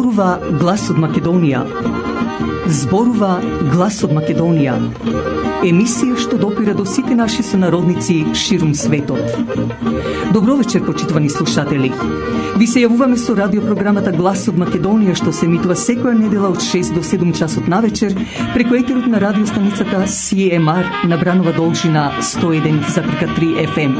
Зборува глас од Македонија. Зборува глас од Македонија. Емисија што допира до сите наши сонародници ширум светот. Добро вечер, почитувани слушатели. Ви се јавуваме со радиопрограмата Глас од Македонија, што се емитува секоја недела од 6 до 7 часот на вечер преку етерот на радиостаницата CMR на Бранова должина 101,3 FM.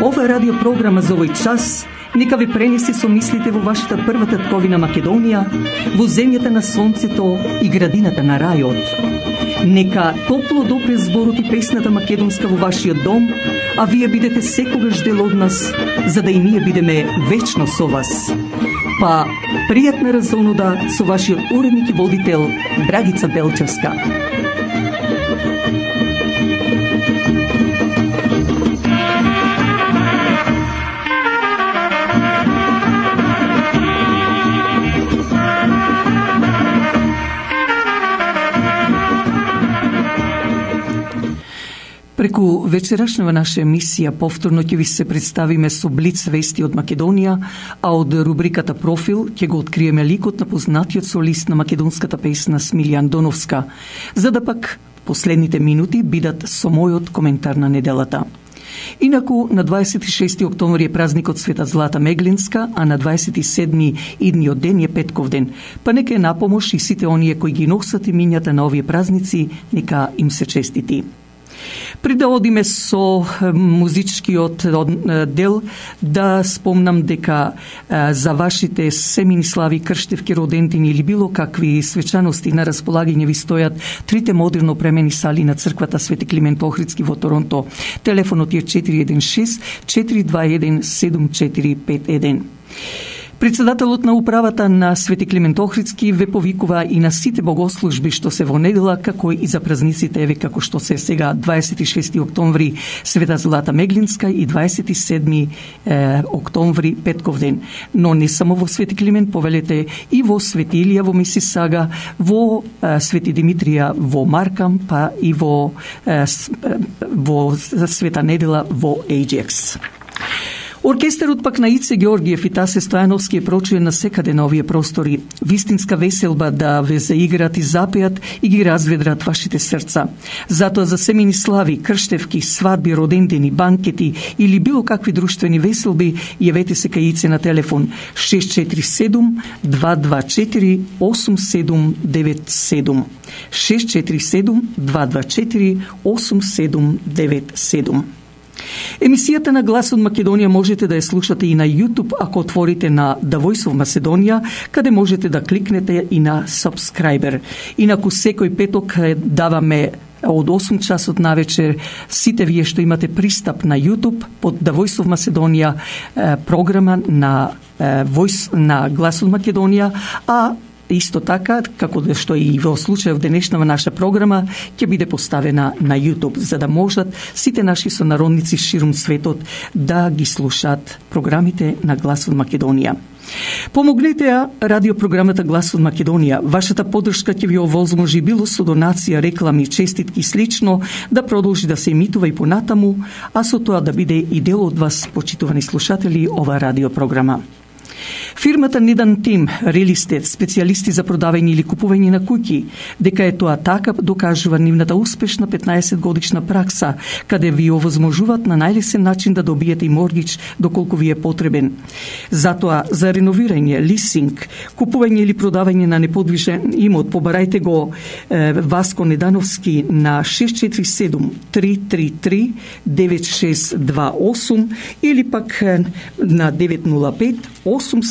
Ова е радиопрограма за овој час. Нека ви пренесе со мислите во вашата прва татковина Македонија, во земјата на сонцето и градината на рајот. Нека топло допре зборот и песната македонска во вашиот дом, а вие бидете секогаш дел од нас, за да и ние бидеме вечно со вас. Па, пријатна разонуда со вашиот уредник и водител Драгица Белчевска. Преку вечерашнава наша емисија повторно ќе ви се представиме со блиц вести од Македонија, а од рубриката Профил ќе го откриеме ликот на познатиот солист на македонската песна Смилја Андоновска, за да пак последните минути бидат со мојот коментар на неделата. Инаку, на 26 октомври е празникот Света Злата Меглинска, а на 27 идниот ден е Петков ден. Па нека е напомош и сите оние кои ги носат имињата на овие празници, нека им се честити. Пред да одиме со музичкиот дел, да спомнам дека за вашите семини слави, крштевки, родентини или било какви свечаности на располагање ви стојат трите модерно премени сали на црквата Свети Климент Охридски во Торонто. Телефонот е 416-421-7451. Председателот на управата на Свети Климент Охридски ве повикува и на сите богослужби што се во недела, како и за празниците, еве како што се сега 26 октомври Света Злата Меглинска и 27 октомври Петков ден. Но не само во Свети Климент, повелете и во Свети Илија во Мисисага, во Свети Димитрија во Маркам, па и во Света недела во Ејджекс. Оркестарот пак на Ице Георгиев и Тасе Стојановски е прочуен на секаде на овие простори. Вистинска веселба да ве заиграат и запеат и ги разведрат вашите срца. Затоа за семени слави, крштевки, свадби, родендени, банкети или било какви друштвени веселби, јавете се кај Ице на телефон 647-224-8797. 647-224-8797. Емисијата на Глас од Македонија можете да ја слушате и на YouTube ако отворите на The Voice of Macedonia, каде можете да кликнете и на Subscriber. Инаку секој петок даваме од 8 часот на вечер сите вие што имате пристап на YouTube под The Voice of Macedonia програма на Глас од Македонија, а исто така, како што и во случај во денешнава наша програма, ќе биде поставена на YouTube, за да можат сите наши сонародници ширум светот да ги слушаат програмите на Глас од Македонија. Помогнете ја радиопрограмата Глас од Македонија. Вашата поддршка ќе ви овозможи било со донација, реклами, честитки и слично да продолжи да се емитува и понатаму, а со тоа да биде и дел од вас, почитувани слушатели, ова радиопрограма. Фирмата Недан Тим, Релистет, специјалисти за продавање или купување на куќи, дека е тоа така докажува нивната успешна 15 годишна пракса, каде ви овозможуваат на најлесен начин да добиете и моргич доколку ви е потребен. Затоа, за реновирање, лисинг, купување или продавање на неподвижен имот, побарајте го Васко Недановски на 647-333-9628 или пак на 905-877-8262.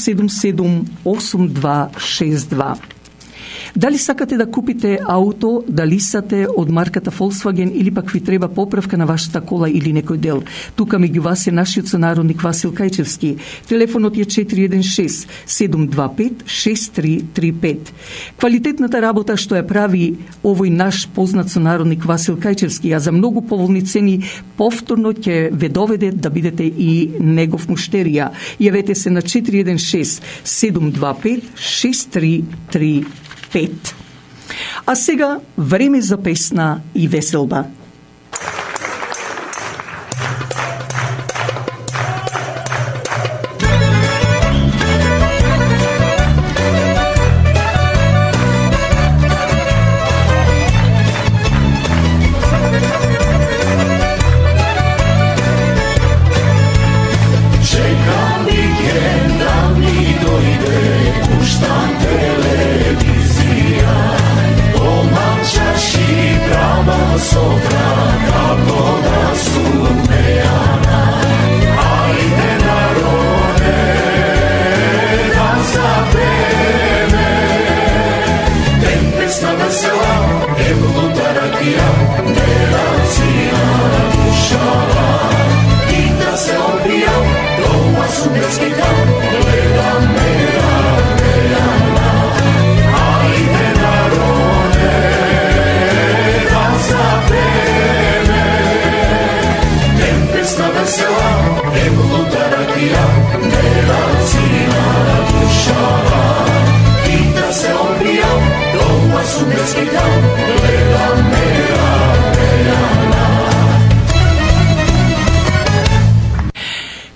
Дали сакате да купите ауто, да лисате од марката Volkswagen или пак ви треба поправка на вашата кола или некој дел? Тука меѓу вас е нашиот сонародник Васил Кајчевски. Телефонот е 416-725-6335. Квалитетната работа што ја прави овој наш познат сонародник Васил Кајчевски, а за многу поволни цени повторно ќе ве доведе да бидете и негов муштерија. Јавете се на 416-725-6335. А сега време за песна и веселба.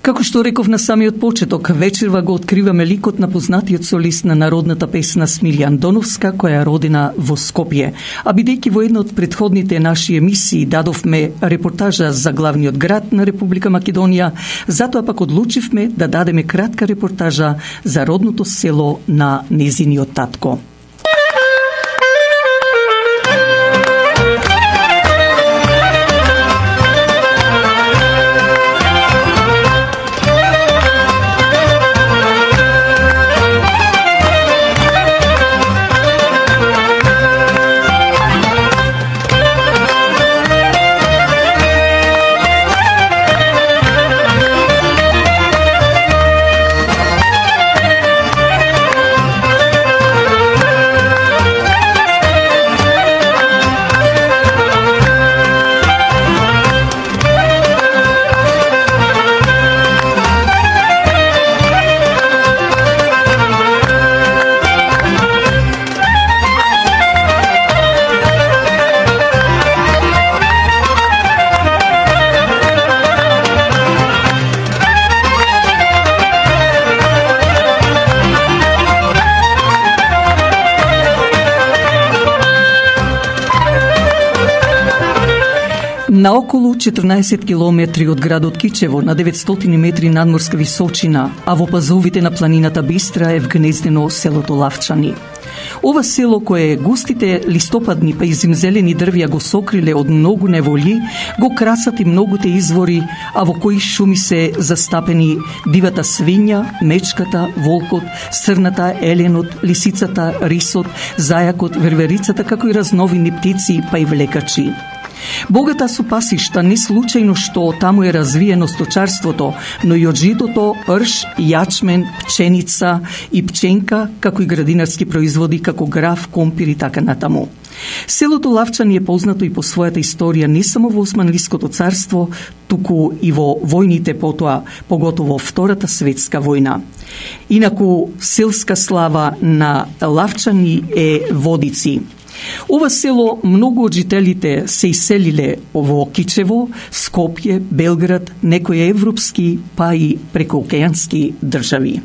Како што реков на самиот почеток, вечерва го откриваме ликот на познатиот солист на народната песна Смилја Андоновска, која е родена во Скопје. А бидејќи во една од предходните наши емисии дадовме репортажа за главниот град на Република Македонија, затоа пак одлучивме да дадеме кратка репортажа за родното село на незиниот татко. На околу 14 километри од градот Кичево, на 900 метри надморска височина, а во пазовите на планината Бистра е вгнездено селото Лавчани. Ова село, кое густите листопадни па и зимзелени дрвја го сокриле од многу неволји, го красат и многуте извори, а во кои шуми се застапени дивата свиња, мечката, волкот, срната, еленот, лисицата, рисот, зајакот, верверицата, како и разновидни птици, па и влекачи. Богата со пасишта не случајно што таму е развиено сточарството, но и од житото, рж, јачмен, пченица и пченка, како и градинарски производи, како граф, компир и така натаму. Селото Лавчани е познато и по својата историја не само во Османлиското царство, туку и во војните потоа, поготово Втората светска војна. Инаку, селска слава на Лавчани е Водици. Ова село многу од жителите се иселиле во Кичево, Скопје, Белград, некои европски, па и прекоокеански држави.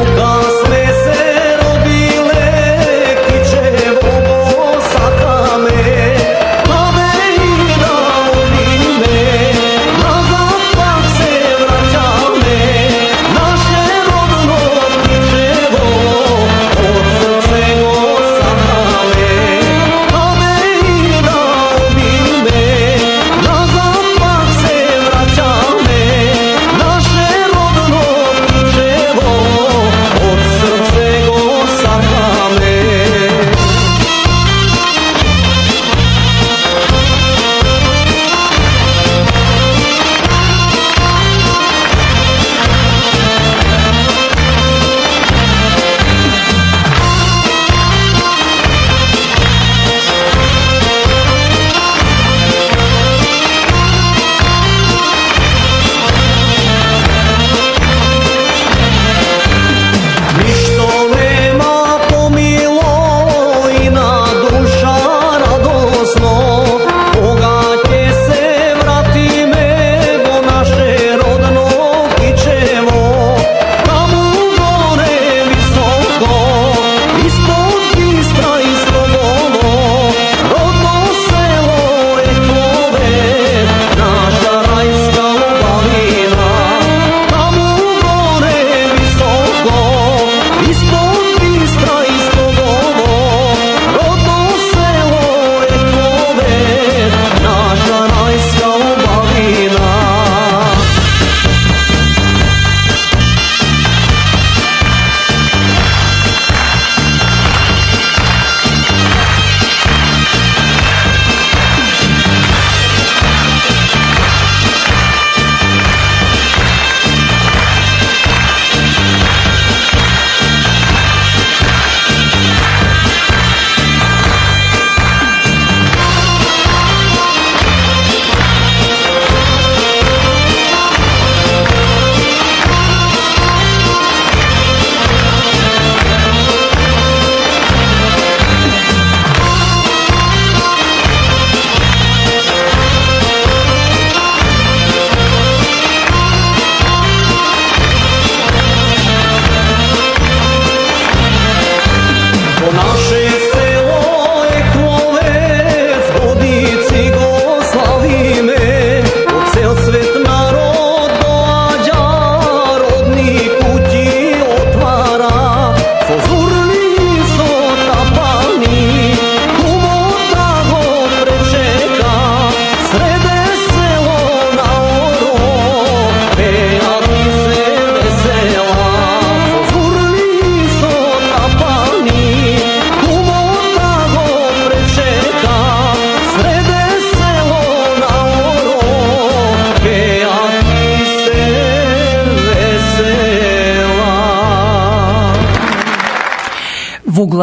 Od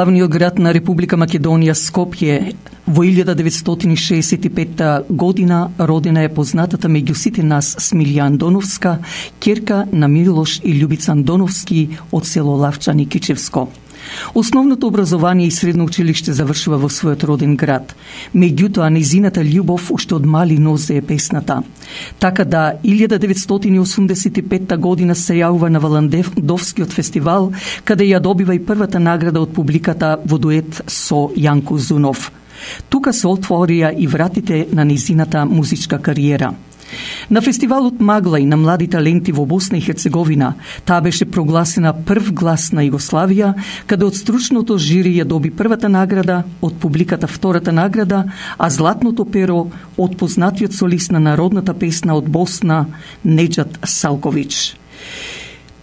главниот град на Република Македонија, Скопје, во 1965 година родена е познатата меѓу сите нас Смилја Андоновска, ќерка на Милош и Љубица Андоновски од село Лавчани, Кичевско. Основното образование и средно училиште завршува во својот роден град. Меѓутоа, незината љубов уште од мали нозе е песната. Така да 1985 година се јавува на Валандовскиот фестивал, каде ја добива и првата награда од публиката во дует со Јанко Зунов. Тука се отворија и вратите на незината музичка кариера. На фестивалот Магла и на млади таленти во Босна и Херцеговина, таа беше прогласена прв глас на Југославија, каде од стручното жири ја доби првата награда, од публиката втората награда, а златното перо од познатиот солист на народната песна од Босна Неџат Салкович.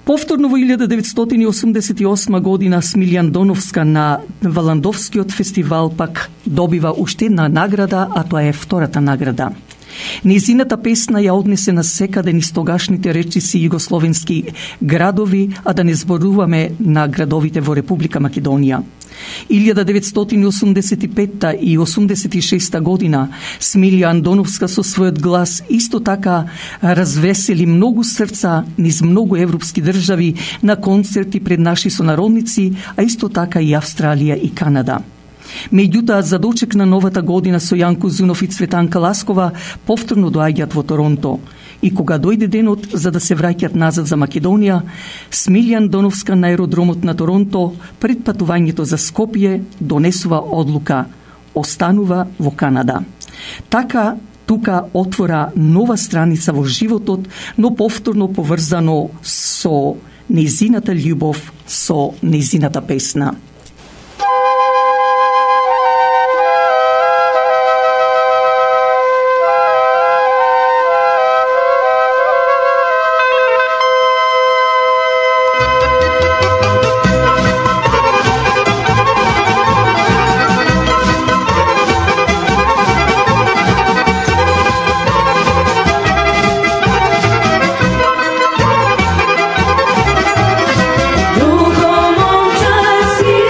Повторно во 1988 година Смилја Андоновска на Валандовскиот фестивал пак добива уште една награда, а тоа е втората награда. Незината песна ја однесе на секаде низ тогашните речиси југословенски градови, а да не зборуваме на градовите во Република Македонија. 1985 и 86 година Смилја Андоновска со својот глас исто така развесели многу срца низ многу европски држави на концерти пред наши сонародници, а исто така и Австралија и Канада. Меѓутоа, за дочек на новата година со Јанко Зунов и Цветанка Ласкова повторно доаѓаат во Торонто. И кога дојде денот за да се враќаат назад за Македонија, Смилја Андоновска на аеродромот на Торонто пред патувањето за Скопје донесува одлука – останува во Канада. Така, тука отвора нова страница во животот, но повторно поврзано со незината љубов, со незината песна. Dugo momča si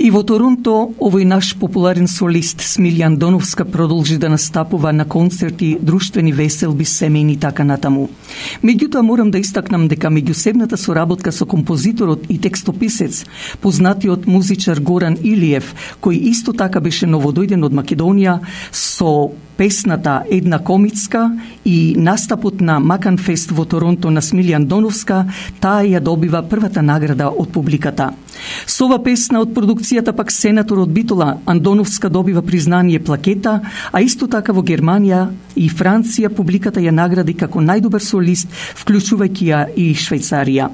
И во Торонто, овој наш популарен солист Смилјан Доновска продолжи да настапува на концерти, друштвени веселби, семејни и така натаму. Меѓутоа морам да истакнам дека меѓусебната соработка со композиторот и текстописец, познатиот музичар Горан Илиев, кој исто така беше новодојден од Македонија, со песната Една комицка и настапот на Маканфест во Торонто на Смилјан Доновска, таа ја добива првата награда од публиката. Со ова песна од продукцијата пак сенаторот Битола Андоновска добива признание плакета, а исто така во Германија и Франција публиката ја награди како најдобар солист, вклучувајќи ја и Швајцарија.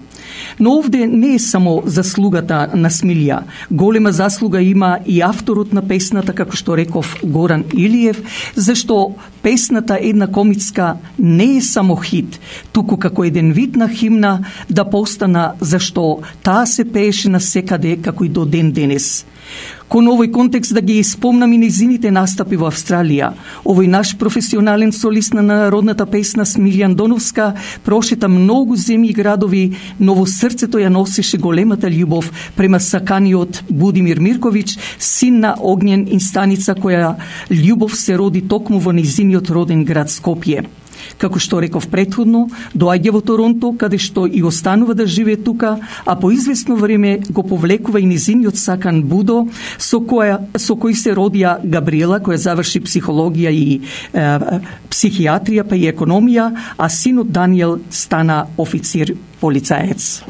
Но овде не е само заслугата на Смилја. Голема заслуга има и авторот на песната, како што реков, Горан Илиев, зашто песната Една комицка не е само хит, туку како еден вид на химна да постана, зашто таа се пееше на секаде, како и до ден денес. Кон овој контекст да ги спомнам и незините настапи во Австралија. Овој наш професионален солист на народната песна Смилјан Доновска прошета многу земји и градови, но во срцето ја носеше големата љубов према саканиот Будимир Мирковиќ, син на Огњен и Станица, која љубов се роди токму во незиниот роден град Скопје. Како што реков претходно, доаѓа во Торонто, каде што и останува да живее тука, а по известно време го повлекува и незиниот сакан Будо, со кој се родија Габриела, која заврши психологија и психијатрија, па и економија, а синот Даниел стана официр полицаец.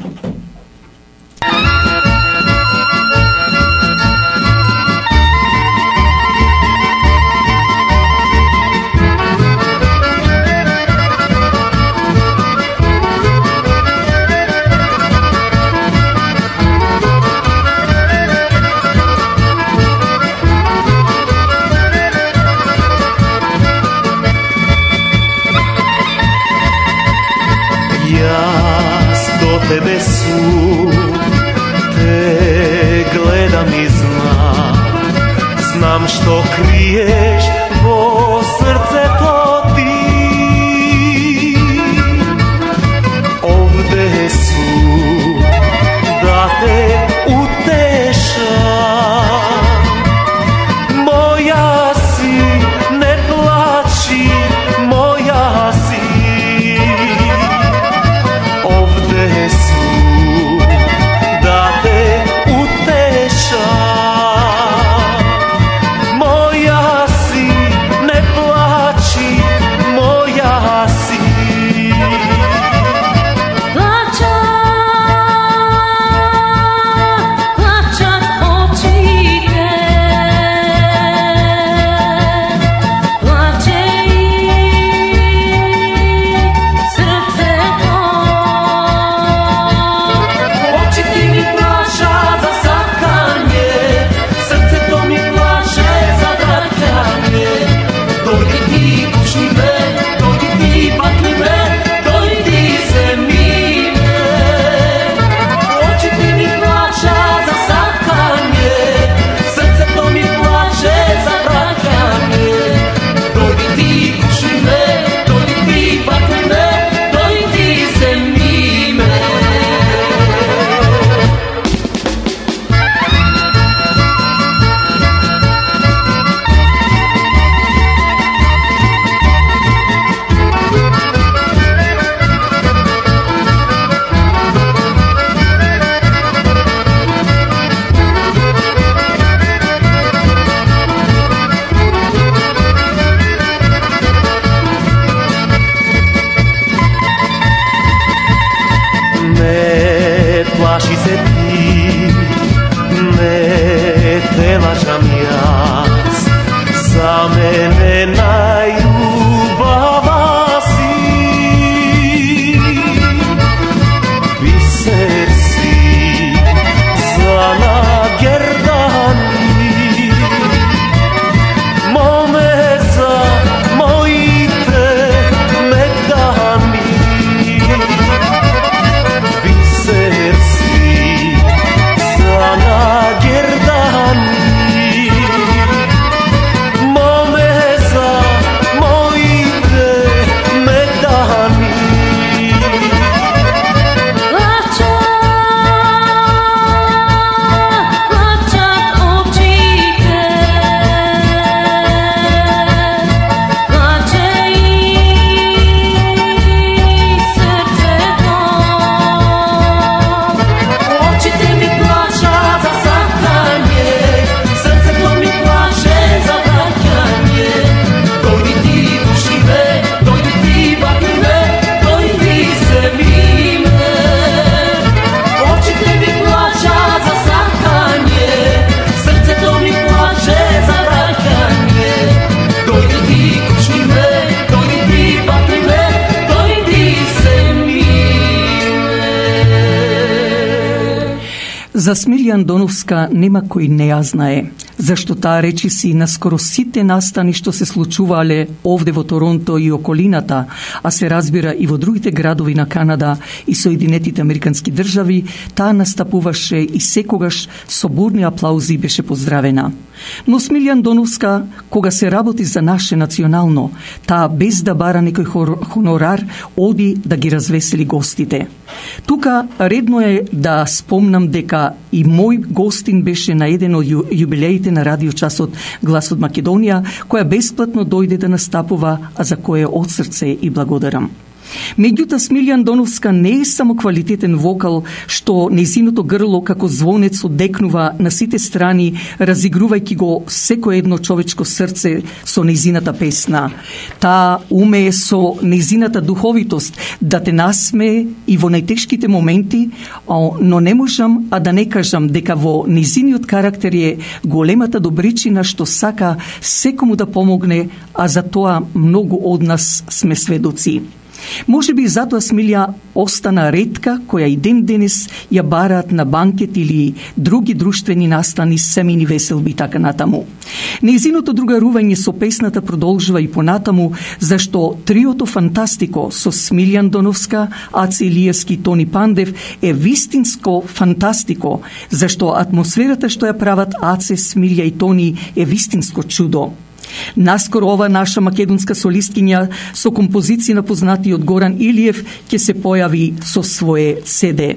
Tebe su, te gledam i znam što kriješ vo srce to ti. Ovde su da te utešam, moja si, ne plači, moja si. Plaši se ti, ne te lažam jaz, za mene najljubava si. Biser si za nagerdani, momeza mojite megdani. Biser si za nagerdani, За Смилја Андоновска нема кој не ја знае, зашто таа речиси на скоро сите настани што се случувале овде во Торонто и околината, а се разбира и во другите градови на Канада и Соединетите Американски држави, таа настапуваше и секогаш со бурни аплаузи беше поздравена. Но Смилја Андоновска, кога се работи за наше национално, таа без да бара некој хонорар, оди да ги развесели гостите. Тука редно е да спомнам дека и мој гостин беше на еден од јубилеите на радиочасот Глас од Македонија, која бесплатно дојде да настапува, а за кое од срце и благодарам. Меѓутоа, Смилја Андоновска не е само квалитетен вокал, што нејзиното грло како звонец одекнува на сите страни, разигрувајќи го секое едно човечко срце со нејзината песна. Таа умее со нејзината духовитост да те насмее и во најтешките моменти, но не можам а да не кажам дека во нејзиниот карактер е големата добричина што сака секому да помогне, а за тоа многу од нас сме сведоци. Може би затоа Смилја остана ретка, која и ден денес ја бараат на банкет или други друштвени настани, семени веселби и така натаму. Нејзиното другарување со песната продолжува и понатаму, зашто триото Фантастико со Смилја Андоновска, Аце Илиевски и Тони Пандев е вистинско фантастико, зашто атмосферата што ја прават Аце, Смилја и Тони е вистинско чудо. Наскоро ова наша македонска солисткиња со композиција на познатиот Горан Илиев ќе се појави со свое CD.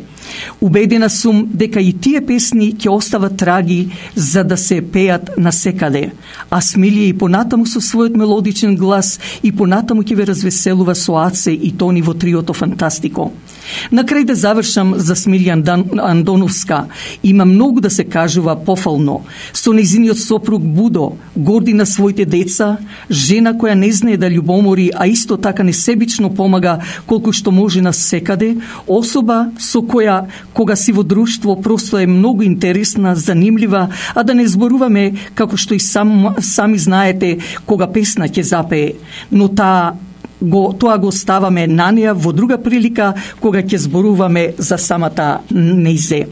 Убедена сум дека и тие песни ќе остават траги за да се пеат насекаде, а Смилја и понатаму со својот мелодичен глас и понатаму ќе ве развеселува со Аце и Тони во триото Фантастико. На крај да завршам за Смилја Андоновска. Има многу да се кажува пофално. Со нејзиниот сопруг Будо, горди на своите деца, жена која не знае да љубомори, а исто така несебично помага колку што може насекаде, особа со која кога си во друштво просто е многу интересна, занимлива, а да не зборуваме како што и сами знаете кога песна ќе запее, но тоа го ставаме на неа во друга прилика кога ќе зборуваме за самата нејзе.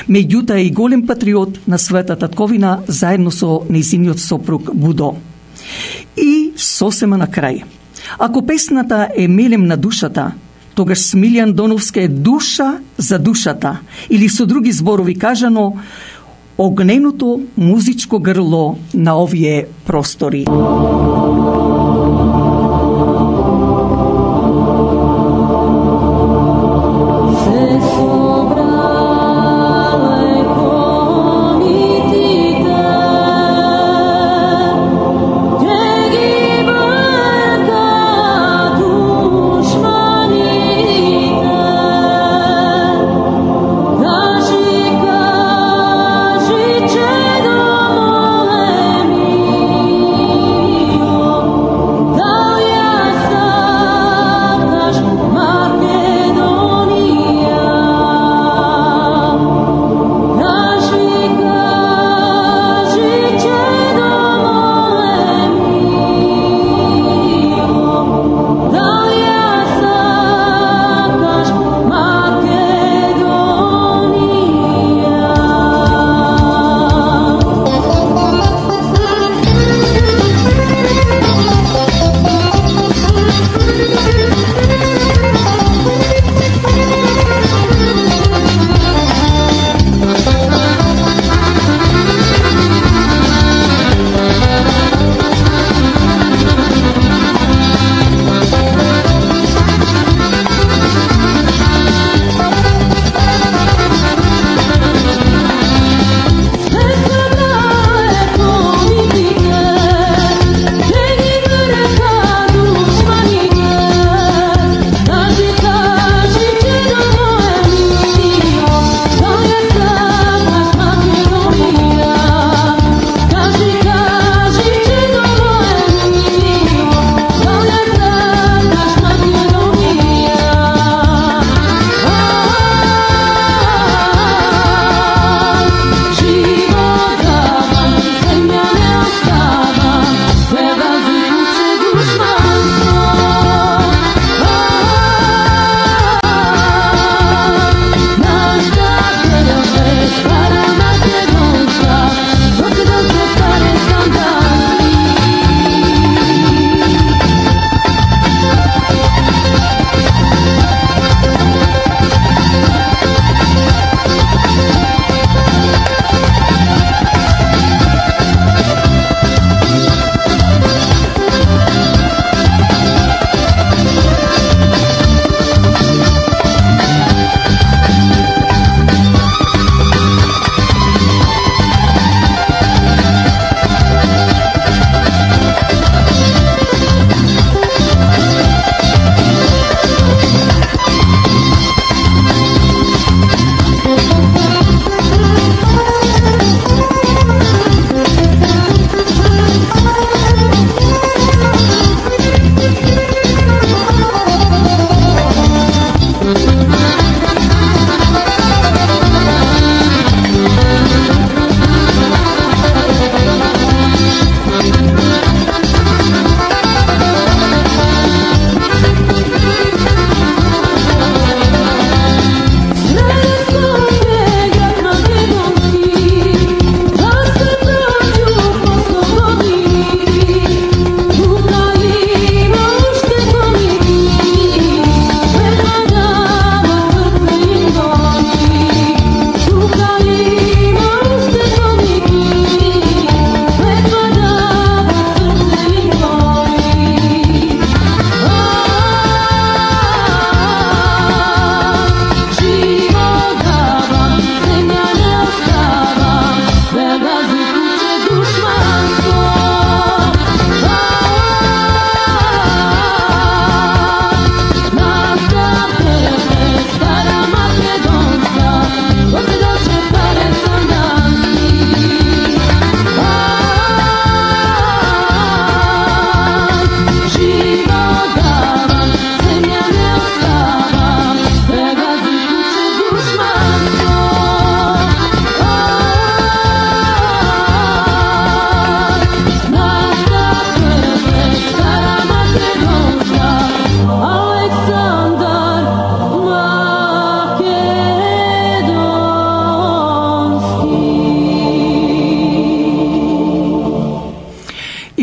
Меѓутоа е и голем патриот на својата татковина заедно со нејзиниот сопруг Будо. И сосема на крај. Ако песната е мелем на душата, тогаш Смилја Андоновска е душа за душата, или со други зборови кажано, огненото музичко грло на овие простори. Oh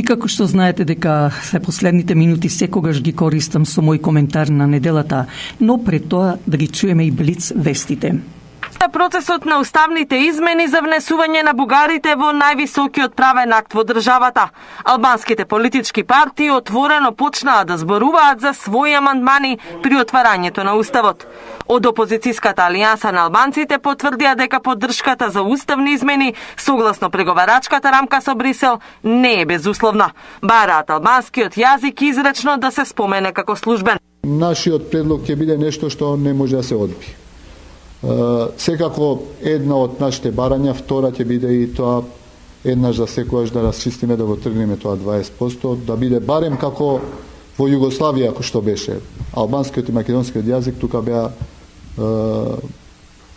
како што знаете дека се последните минути секогаш ги користам со мој коментар на неделата, но пред тоа да ги чуеме и блиц вестите. Процесот на уставните измени за внесување на бугарите во највисокиот правен акт во државата. Албанските политички партии отворено почнаа да зборуваат за своји амандмани при отварањето на уставот. Од опозицијската алијанса на албанците потврдија дека поддршката за уставни измени согласно преговарачката рамка со Брисел не е безусловна. Бараат албанскиот јазик изречно да се спомене како службен. Нашиот предлог ќе биде нешто што не може да се одби. Секако една од нашите барања, втора ќе биде и тоа еднаш за секојаш да расчистиме, да го тргнеме тоа 20%, да биде барем како во Југославија, ако што беше. Албанскиот и македонскиот јазик тука беа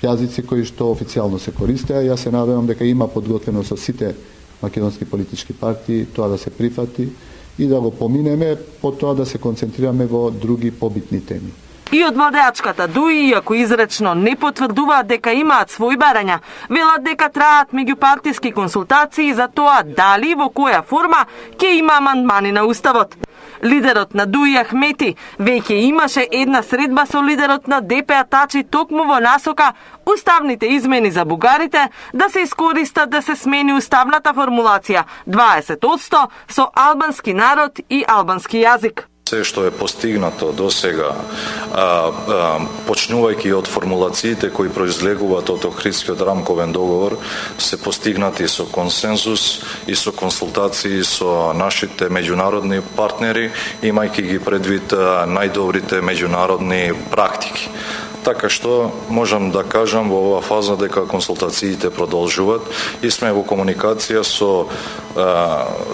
јазици кои што официјално се користеа. Јас се надевам дека има подготвено со сите македонски политички партии тоа да се прифати и да го поминеме, потоа да се концентрираме во други побитни теми. И од владеачката ДУИ, иако изречно не потврдуваат дека имаат своји барања, велат дека траат меѓупартиски консултации за тоа дали во која форма ќе има амандмани на уставот. Лидерот на ДУИ Ахмети веќе имаше една средба со лидерот на ДП Тачи токму во насока уставните измени за бугарите да се искористат да се смени уставната формулација 20% со албански народ и албански јазик. Се што е постигнато до сега, почнувајќи од формулациите кои произлегуваат од Охридскиот рамковен договор, се постигнати со консензус и со консултации со нашите меѓународни партнери, имајќи ги предвид најдобрите меѓународни практики. Така што можам да кажам во оваа фаза дека консултациите продолжуваат и сме во комуникација со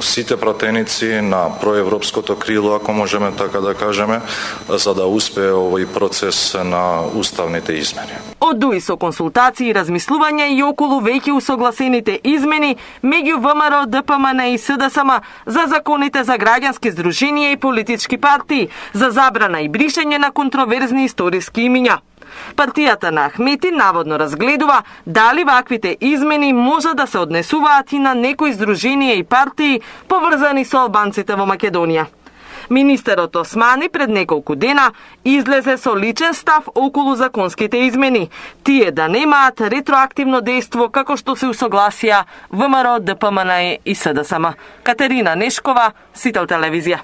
сите пратеници на проевропското крило, ако можеме така да кажеме, за да успее овој процес на уставните измени. Од ДУИ со консултации и размислувања и околу веќе усогласените измени меѓу ВМРО, ДПМН и СДСМ за законите за граѓански здруженија и политички партии, за забрана и бришење на контроверзни историски имиња. Партијата на Ахмети наводно разгледува дали ваквите измени може да се однесуваат и на некои здруженија и партии поврзани со албанците во Македонија. Министерот Османи пред неколку дена излезе со личен став околу законските измени. Тие да немаат ретроактивно дејство како што се усогласија ВМРО, ДПМН и СДСМ. Катерина Нешкова, Сител телевизија.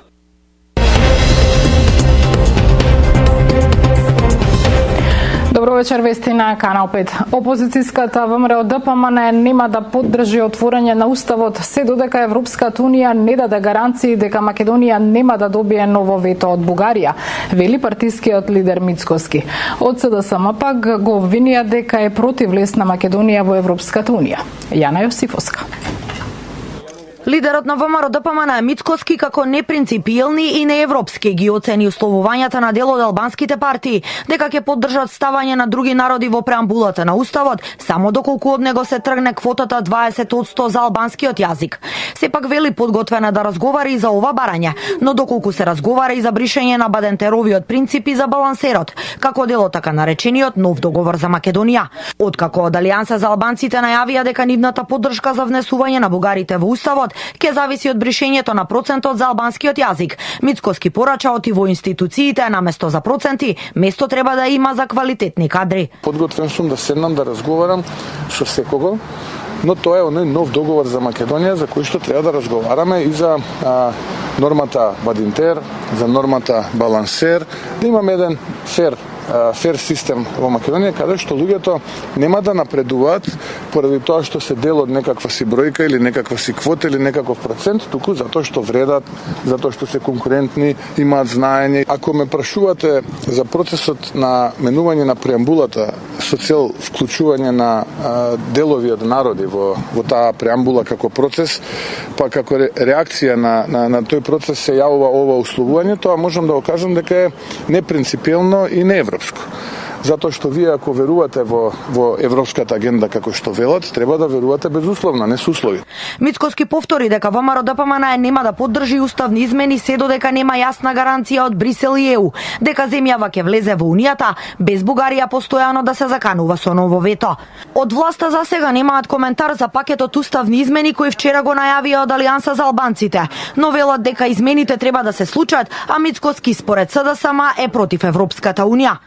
Добро вечер, вести на Канал 5. Опозицијската ВМРО ДПМН нема да поддржи отворање на уставот се додека Европската унија не даде гаранции дека Македонија нема да добие ново вето од Бугарија, вели партискиот лидер Мицкоски. Од СДСМ пак го обвинија дека е против влез на Македонија во Европската унија. Јана Јосифовска. Лидерот на ВМРО ДПМН Мицкоски како непринципиелни и неевропски ги оцени условувањата на дел од албанските партии дека ќе поддржат ставање на други народи во преамбулата на уставот само доколку од него се тргне квотата 20% за албанскиот јазик. Сепак вели подготвена да разговара и за ова барање, но доколку се разговара и за бришење на Бадентеровиот принципи за балансерот, како дел од така наречениот нов договор за Македонија. Откако од Алијанса за албанците најавија дека нивната поддршка за внесување на бугарите во уставот ќе зависи од бришењето на процентот за албанскиот јазик. Мицкоски порача оти во институциите наместо за проценти, место треба да има за квалитетни кадри. Подготвен сум да седнам да разговарам со секого, но тоа е оној нов договор за Македонија за кој што треба да разговараме и за нормата Бадинтер, за нормата Балансер, да имаме еден фер систем во Македонија, каде што луѓето нема да напредуваат поради тоа што се дел од некаква си бројка или некаква си квота или некаков процент, туку затоа што вредат, затоа што се конкурентни, имаат знаење. Ако ме прашувате за процесот на менување на преамбулата со цел вклучување на делови од народи во таа преамбула како процес, па како реакција на тој процес се јавува ова условување, тоа можам да го кажам дека е непринципиелно и неевропско. затоа што вие ако верувате во европската агенда како што велат, треба да верувате безусловно, не со услови. Мицкоски повтори дека ВМРО ДПМН нема да поддржи уставни измени се додека нема јасна гаранција од Брисел и ЕУ дека земјава ќе влезе во Унијата без Бугарија постојано да се заканува со ново вето. Од власта за сега немаат коментар за пакетот уставни измени кои вчера го најавија од Алијанса за албанците, но велат дека измените треба да се случат, а Мицкоски според СДСМ е против Европската Унија.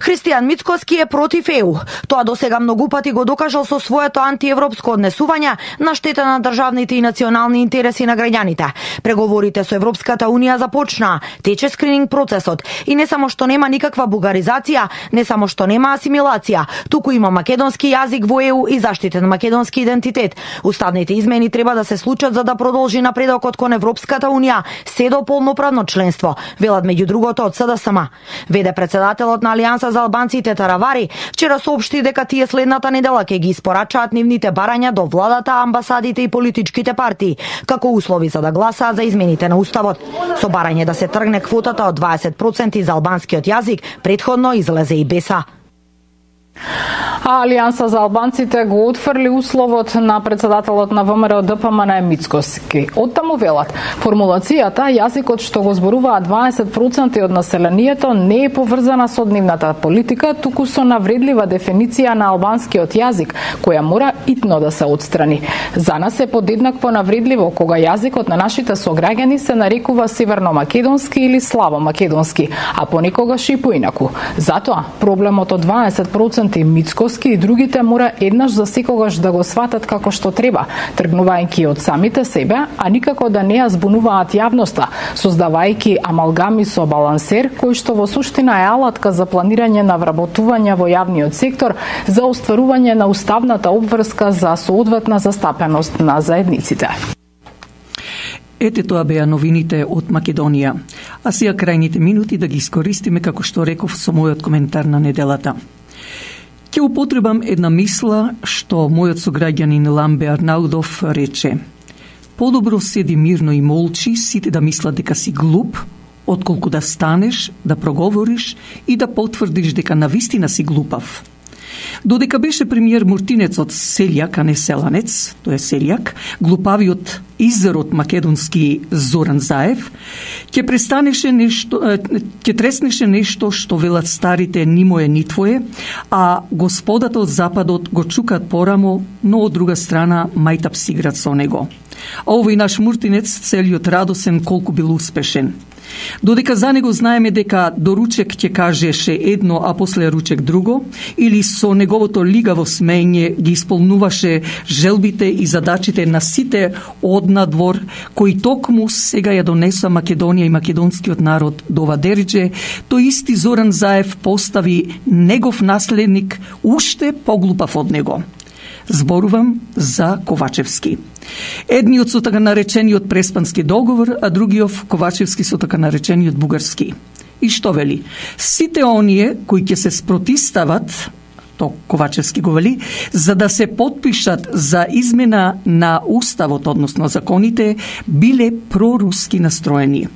Христијан Мицкоски е против ЕУ. Тоа досега многу пати го докажал со своето антиевропско однесување на штета на државните и национални интереси на граѓаните. Преговорите со Европската Унија започнаа, тече скрининг процесот и не само што нема никаква бугаризација, не само што нема асимилација, туку има македонски јазик во ЕУ и заштитен македонски идентитет. Уставните измени треба да се случат за да продолжи напредокот кон Европската Унија, се до полноправно членство, велат меѓу другото од СДСМ. Веде председателот на Алијанса за албанците Таравари вчера соопшти дека тие следната недела ќе ги испорачаат нивните барања до владата, амбасадите и политичките партии како услови за да гласаат за измените на уставот. Со барање да се тргне квотата од 20% за албанскиот јазик, претходно излезе и БЕСА. А Алијанса за албанците го отфрли условот на председателот на ВМРО ДПМН Мицкоски. Оттаму велат, формулацијата јазикот што го зборуваат 20% од населението не е поврзана со нивната политика, туку со навредлива дефиниција на албанскиот јазик, која мора итно да се отстрани. За нас е подеднакво навредливо кога јазикот на нашите сограѓани се нарекува северно-македонски или славо-македонски, а понекогаш и поинаку. Затоа проблемот од 20% Мицкоски и другите мора еднаш за секогаш да го сватат како што треба, тргнувајќи од самите себе, а никако да не ја збунуваат јавноста, создавајќи амалгами со балансер, кој што во суштина е алатка за планирање на вработување во јавниот сектор за остварување на уставната обврска за соодветна застапеност на заедниците. Ете тоа беа новините од Македонија. А сега крајните минути да ги искористиме, како што реков со мојот коментар на неделата. Ќе употребам една мисла што мојот сограѓанин Ламбе Арнаудов рече. Подобро седи мирно и молчи, сите да мислат дека си глуп, отколку да станеш, да проговориш и да потврдиш дека навистина си глупав. Додека беше премиер Муртинецот селјак, а не селанец, тој е селјак, глупавиот изрод македонски Зоран Заев, ќе треснеше нешто што велат старите ни мое ни твое, а господата од Западот го чукат порамо, но од друга страна мајтап си играт со него. А овој наш Муртинец целиот радосен колку бил успешен. Додека за него знаеме дека до ручек ќе кажеше едно, а после ручек друго, или со неговото лигаво смење ги исполнуваше желбите и задачите на сите од надвор, кои токму сега ја донеса Македонија и македонскиот народ до ова деридже, тој исти Зоран Заев постави негов наследник уште поглупав од него. Зборувам за Ковачевски. Едниот со така наречениот Преспански договор, а другиот Ковачевски со така наречениот Бугарски. И што вели? Сите оние кои ќе се спротистават, то Ковачевски го вели, за да се потпишат за измена на уставот, односно законите, биле проруски настроени.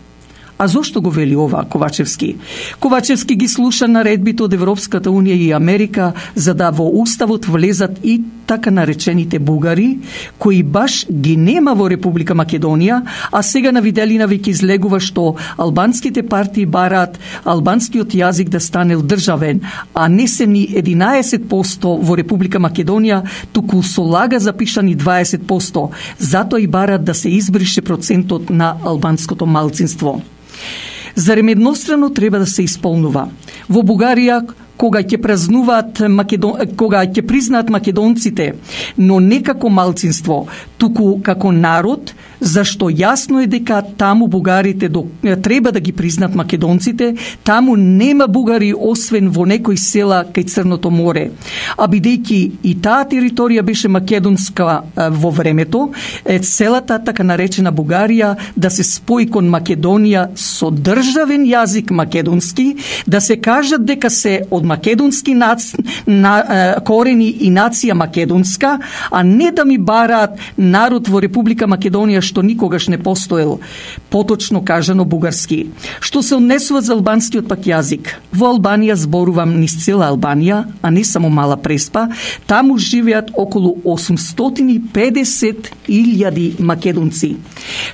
А зошто го вели ова Ковачевски? Ковачевски ги слуша наредбите од Европската Унија и Америка за да во уставот влезат и така наречените бугари, кои баш ги нема во Република Македонија, а сега на виделина веќе излегува што албанските партии бараат албанскиот јазик да стане државен, а не се ни 11% во Република Македонија, туку со лага запишани 20%. Затоа и бараат да се избрише процентот на албанското малцинство. Зарем еднострано треба да се исполнува. Во Бугарија кога ќе празнуваат кога ќе признаат македонците, но не како малцинство, туку како народ, зашто јасно е дека таму бугарите треба да ги признат македонците, таму нема бугари освен во некои села кај Црното море. А бидејќи и таа територија беше македонска во времето, целата така наречена Бугарија да се спои кон Македонија со државен јазик македонски, да се кажат дека се од македонски корени и нација македонска, а не да ми бараат народ во Република Македонија што никогаш не постоел, поточно кажано бугарски. Што се однесува за албанскиот пак јазик. Во Албанија зборувам низ цела Албанија, а не само Мала Преспа, таму живеат околу 850.000 македонци.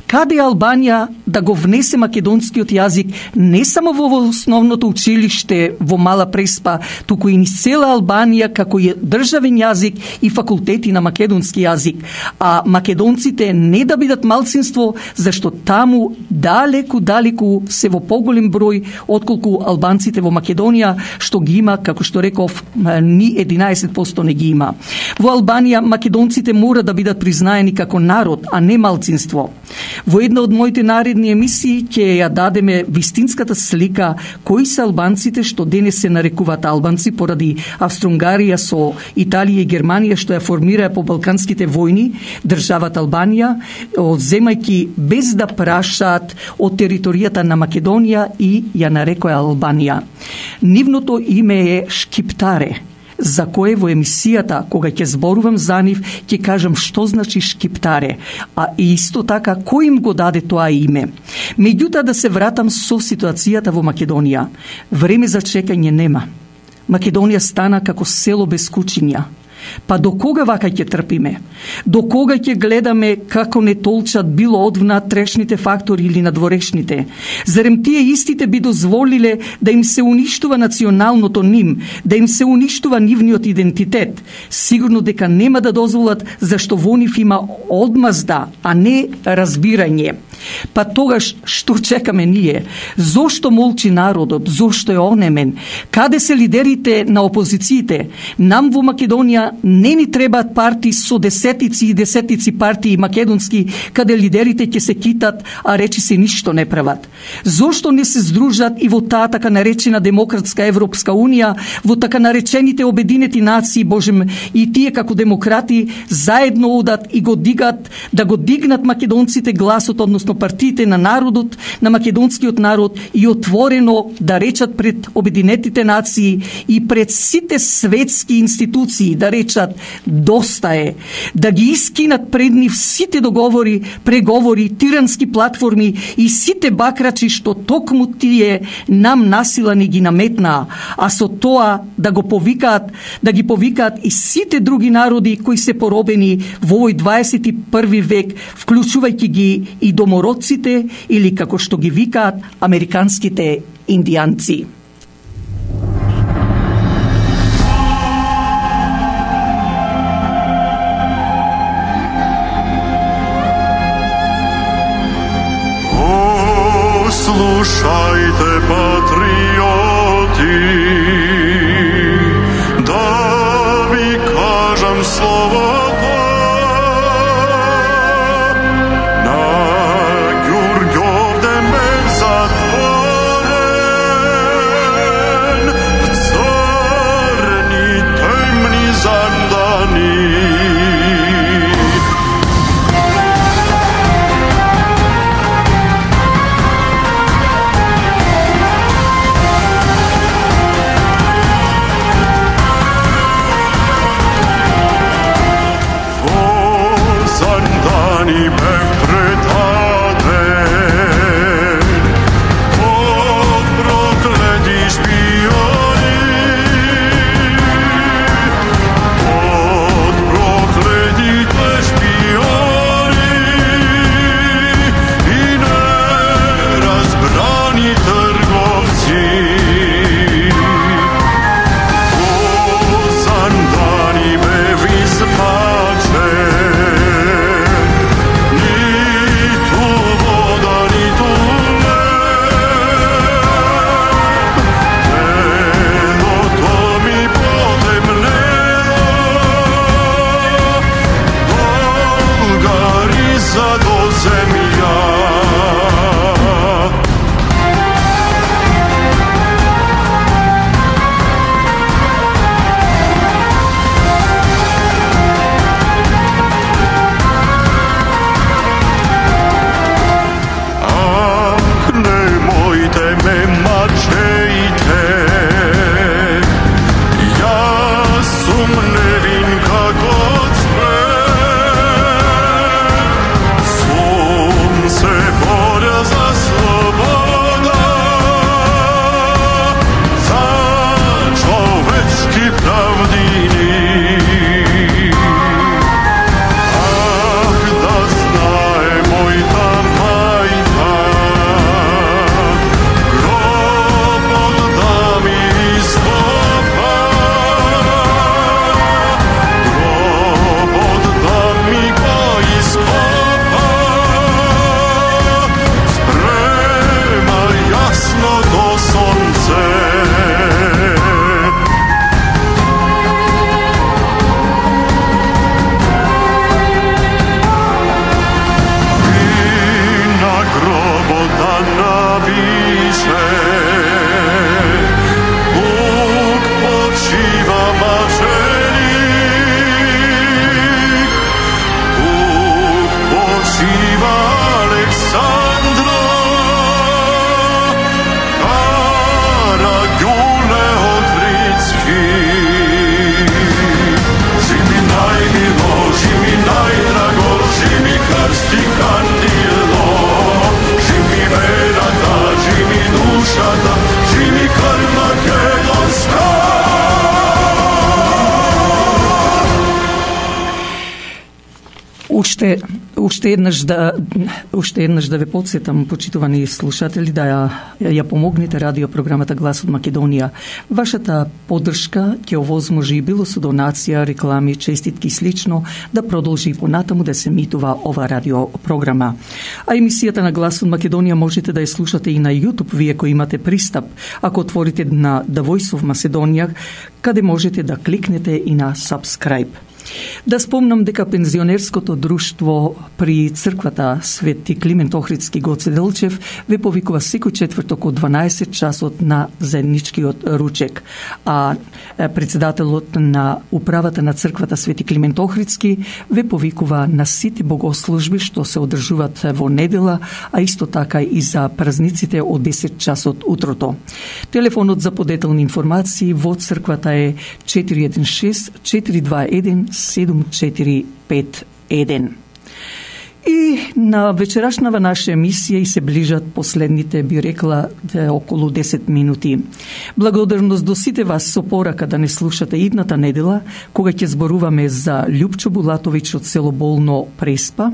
Каде Албанија да го внесе македонскиот јазик не само во основното училиште во Мала Преспа, туку и низ цела Албанија како е државен јазик и факултети на македонски јазик, а македонците не да бидат малцинство, зашто таму далеку се во поголем број отколку албанците во Македонија, што ги има, како што реков, ни 11% не ги има. Во Албанија македонците мора да бидат признаени како народ, а не малцинство. Во една од моите наредни емисии ќе ја дадеме вистинската слика кои се албанците што денес се нарекуваат албанци поради Австро-Унгарија со Италија и Германија што ја формираа по Балканските војни државата Албанија, одземајќи без да прашаат од територијата на Македонија и ја нарекоа Албанија. Нивното име е Шкиптаре, за кое во емисијата, кога ќе зборувам за нив, ќе кажам што значи Шкиптаре, а исто така кој им го даде тоа име. Меѓутоа да се вратам со ситуацијата во Македонија. Време за чекање нема. Македонија стана како село без кучиња. Па до кога вака ќе трпиме? До кога ќе гледаме како не толчат било одвна трешните фактори или надворешните? Зарем тие истите би дозволиле да им се уништува националното ним, да им се уништува нивниот идентитет? Сигурно дека нема да дозволат, зашто во нив има одмазда, а не разбирање. Па тогаш што чекаме ние? Зошто молчи народот? Зошто е онемен? Каде се лидерите на опозициите? Нам во Македонија не ни требаат партии со десетици и десетици партии македонски, каде лидерите ќе се китат, а речи се ништо не прават. Зошто не се здружат и во таа така наречена демократска Европска унија, во така наречените обединети нации, божем, и тие како демократи заедно одат и го дигат, да го дигнат македонците гласот, односно партиите на народот, на македонскиот народ и отворено да речат пред обединетите нации и пред сите светски институции да речат доста е, да ги искинат пред нив сите договори, преговори, тирански платформи и сите бакрачи што токму тие нам насила не ги наметнаа, а со тоа да го повикаат, да ги повикаат и сите други народи кои се поробени во овој 21 век, вклучувајќи ги и домородците или како што ги викаат американските индијанци. Слушајте, патриоти, да ви кажам словото на Ѓурѓовден бев затворен в црни темни зандани. Уште еднаш да ве потсетам, почитувани слушатели, да ја помогнете радиопрограмата Глас од Македонија. Вашата поддршка ќе овозможи било со донација, реклами, честитки и слично да продолжи понатаму да се емитува ова радиопрограма. А емисијата на Глас од Македонија можете да ја слушате и на YouTube, вие кои имате пристап, ако отворите на The Voice of Macedonia, каде можете да кликнете и на Subscribe. Да спомнам дека пензионерското друштво при црквата Свети Климент Охридски Гоце Делчев ве повикува секој четврток од 12 часот на заедничкиот ручек. А председателот на управата на црквата Свети Климент Охридски ве повикува на сите богослужби што се одржуваат во недела, а исто така и за празниците од 10 часот утрото. Телефонот за подетелни информации во црквата е 416 421 7451. И на вечерашнава наша емисија и се ближат последните, би рекла, околу 10 минути. Благодарност до сите вас со порака да не слушате идната недела, кога ќе зборуваме за Љупчо Булатовиќ од село Болно Преспа,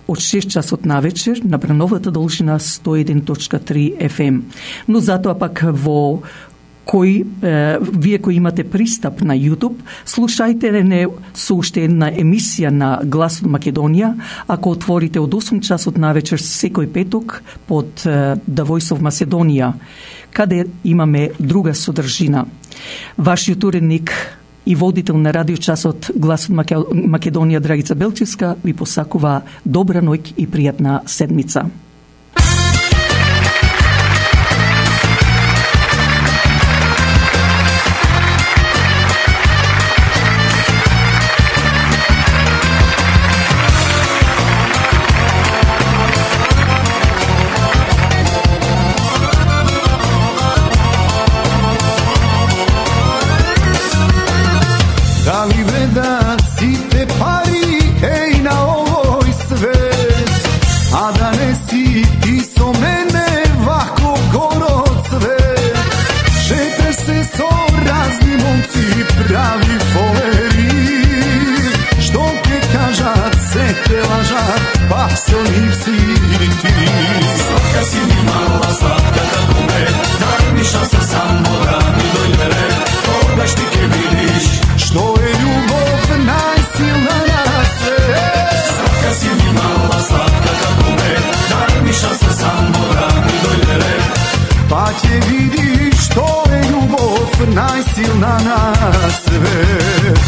од 6 часот на вечер на брановата должина 101.3 FM. Но затоа пак во вие кои имате пристап на YouTube, слушајте не со уште една емисија на Глас од Македонија, ако отворите од 8 часот на вечер секој петок под The Voice of Macedonia, каде имаме друга содржина. Вашиот уредник и водител на радиочасот Глас од Македонија Драгица Белчевска ви посакува добра ноќ и пријатна седмица. Дали вредат сите пари, еј, на овој свет, а да не си ти со мене вако город свет. Шеташ се со разни момци, прави фолери, што ке кажат, се те лажат, пак со нив си ти. Сладка си ми мала, сладка како мед, дай ми шанса само да ми дојде ред, тогаш ти ке видиш што е љубов најсилна на свет. Сладка си ми мала, сладка како мед, дай ми шанса само да ми дојде ред, па ќе видиш што е љубов најсилна на свет.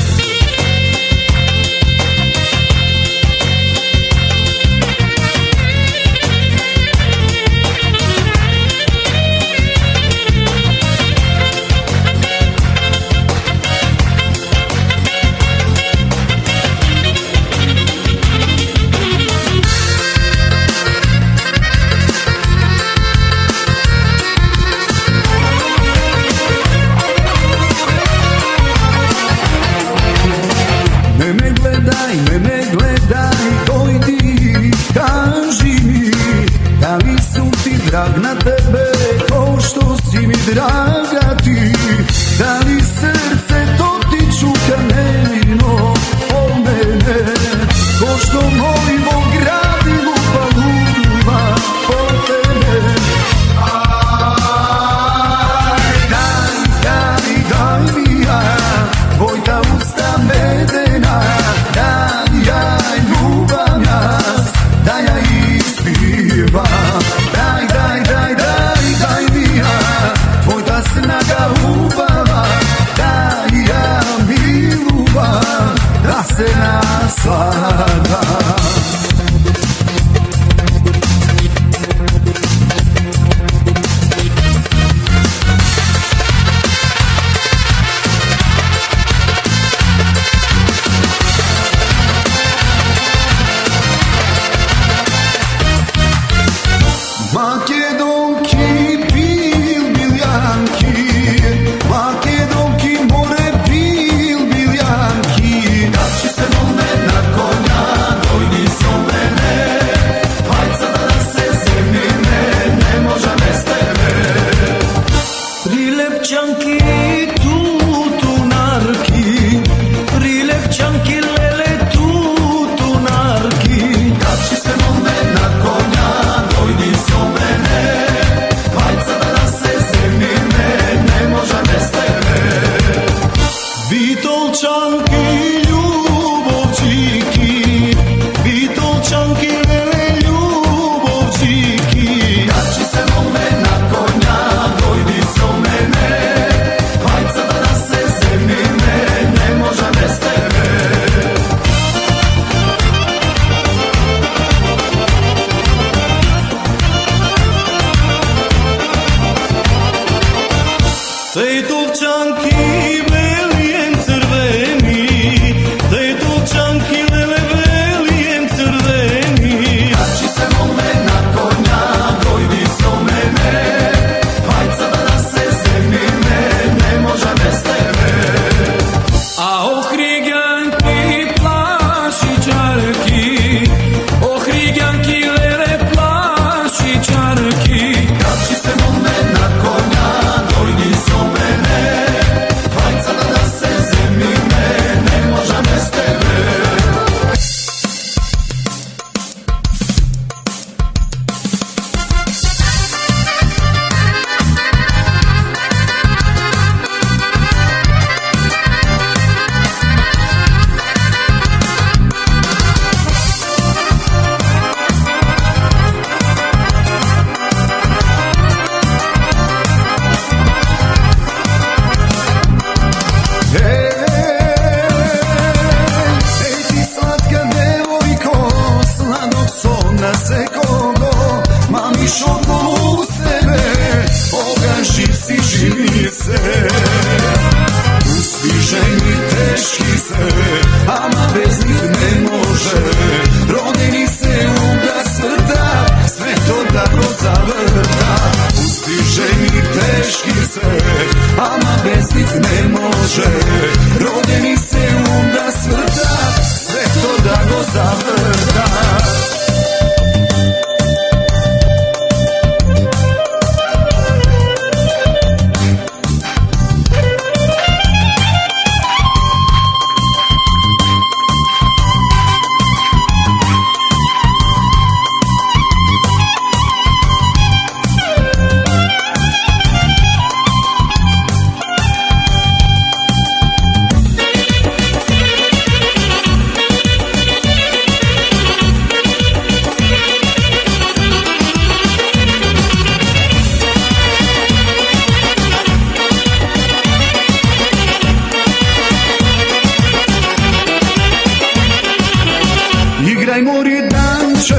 Igraj mori danče,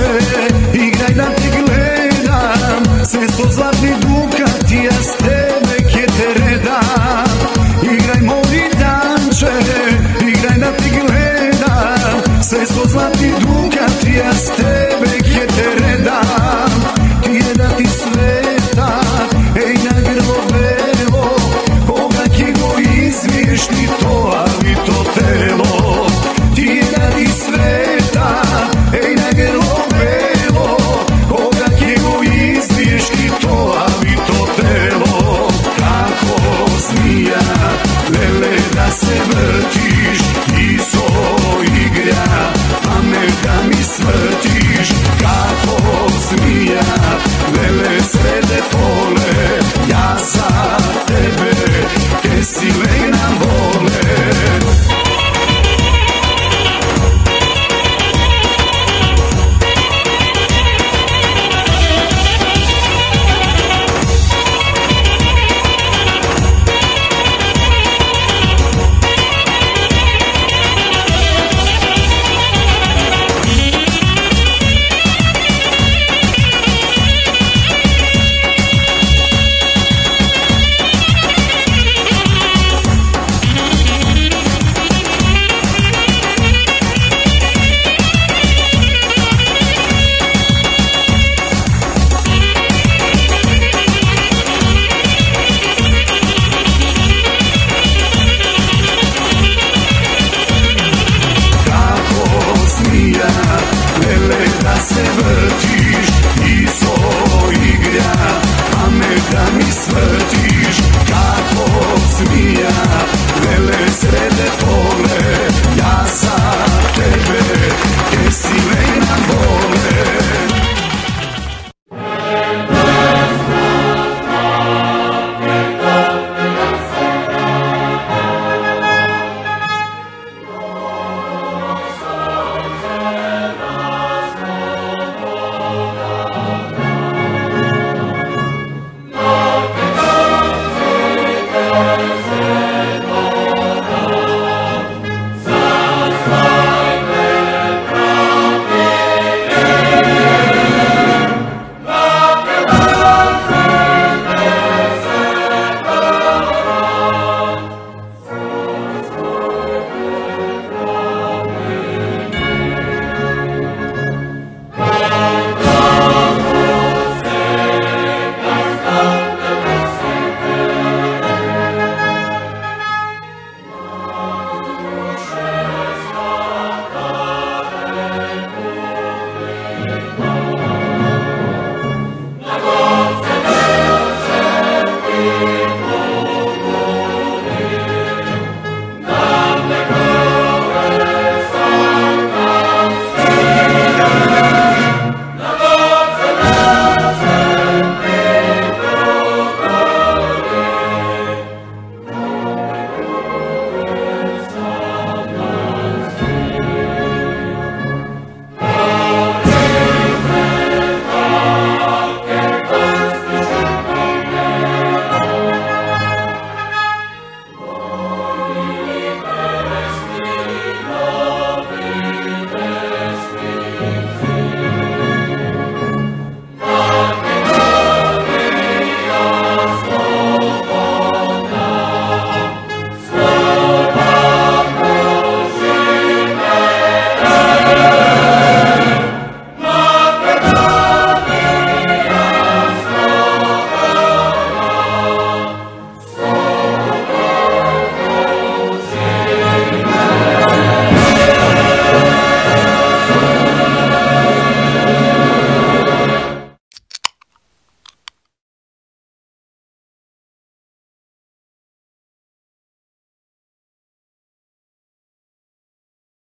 igraj da te gledam, sve su zlatni dukati, ja s tebe ke te redam. Igraj mori danče, igraj da te gledam, sve su zlatni dukati, ja s tebe ke te redam.